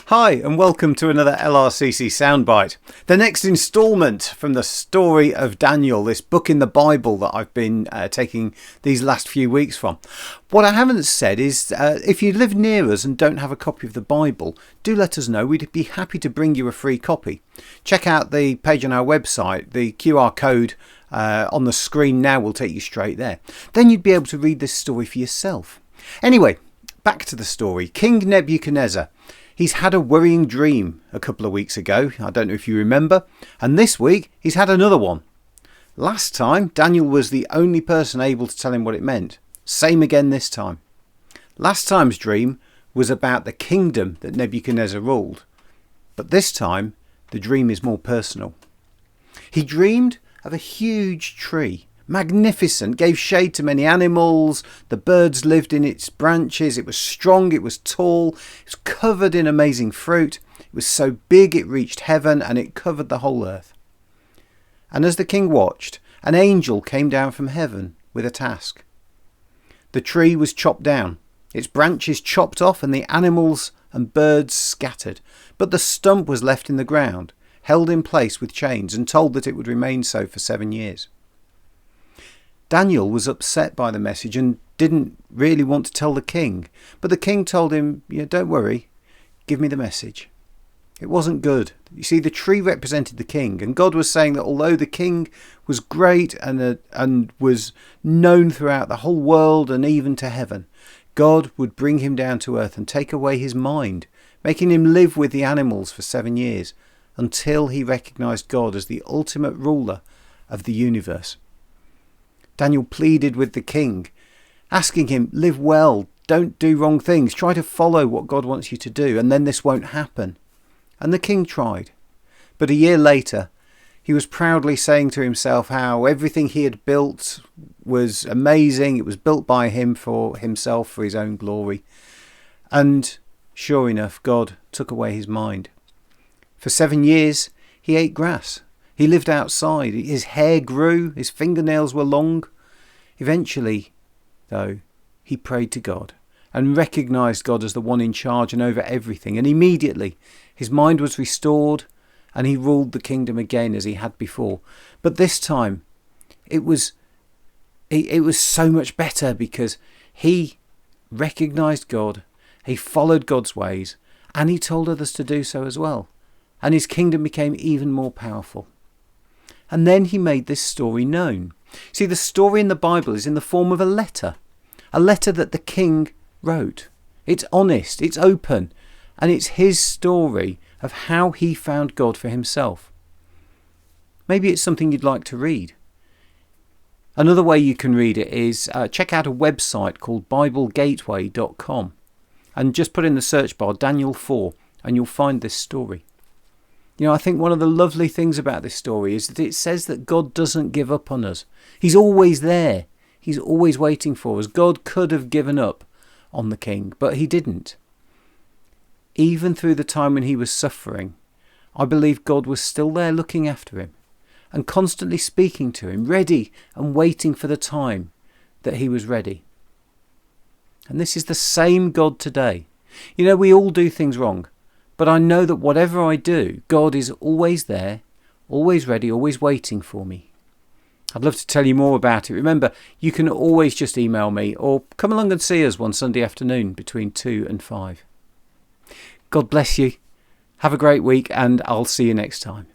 Hi and welcome to another LRCC Soundbite. The next instalment from the story of Daniel, this book in the Bible that I've been taking these last few weeks from. What I haven't said is if you live near us and don't have a copy of the Bible, do let us know. We'd be happy to bring you a free copy. Check out the page on our website. The QR code on the screen now will take you straight there. Then you'd be able to read this story for yourself. Anyway, back to the story. King Nebuchadnezzar. He's had a worrying dream a couple of weeks ago. I don't know if you remember. And this week, he's had another one. Last time, Daniel was the only person able to tell him what it meant. Same again this time. Last time's dream was about the kingdom that Nebuchadnezzar ruled. But this time, the dream is more personal. He dreamed of a huge tree. Magnificent, gave shade to many animals, the birds lived in its branches, it was strong, it was tall, it was covered in amazing fruit, it was so big it reached heaven and it covered the whole earth. And as the king watched, an angel came down from heaven with a task. The tree was chopped down, its branches chopped off and the animals and birds scattered, but the stump was left in the ground, held in place with chains and told that it would remain so for 7 years. Daniel was upset by the message and didn't really want to tell the king. But the king told him, don't worry, give me the message. It wasn't good. You see, the tree represented the king. And God was saying that although the king was great and was known throughout the whole world and even to heaven, God would bring him down to earth and take away his mind, making him live with the animals for 7 years until he recognised God as the ultimate ruler of the universe. Daniel pleaded with the king, asking him, live well, don't do wrong things, try to follow what God wants you to do, and then this won't happen. And the king tried. But a year later, he was proudly saying to himself how everything he had built was amazing, it was built by him for himself, for his own glory. And sure enough, God took away his mind. For 7 years, he ate grass. He lived outside. His hair grew. His fingernails were long. Eventually, though, he prayed to God and recognised God as the one in charge and over everything. And immediately, his mind was restored and he ruled the kingdom again as he had before. But this time, it was so much better because he recognised God, he followed God's ways, and he told others to do so as well. And his kingdom became even more powerful. And then he made this story known. See, the story in the Bible is in the form of a letter that the king wrote. It's honest, it's open, and it's his story of how he found God for himself. Maybe it's something you'd like to read. Another way you can read it is check out a website called BibleGateway.com and just put in the search bar Daniel 4 and you'll find this story. I think one of the lovely things about this story is that it says that God doesn't give up on us. He's always there. He's always waiting for us. God could have given up on the king, but he didn't. Even through the time when he was suffering, I believe God was still there looking after him and constantly speaking to him, ready and waiting for the time that he was ready. And this is the same God today. We all do things wrong. But I know that whatever I do, God is always there, always ready, always waiting for me. I'd love to tell you more about it. Remember, you can always just email me or come along and see us one Sunday afternoon between 2 and 5. God bless you. Have a great week and I'll see you next time.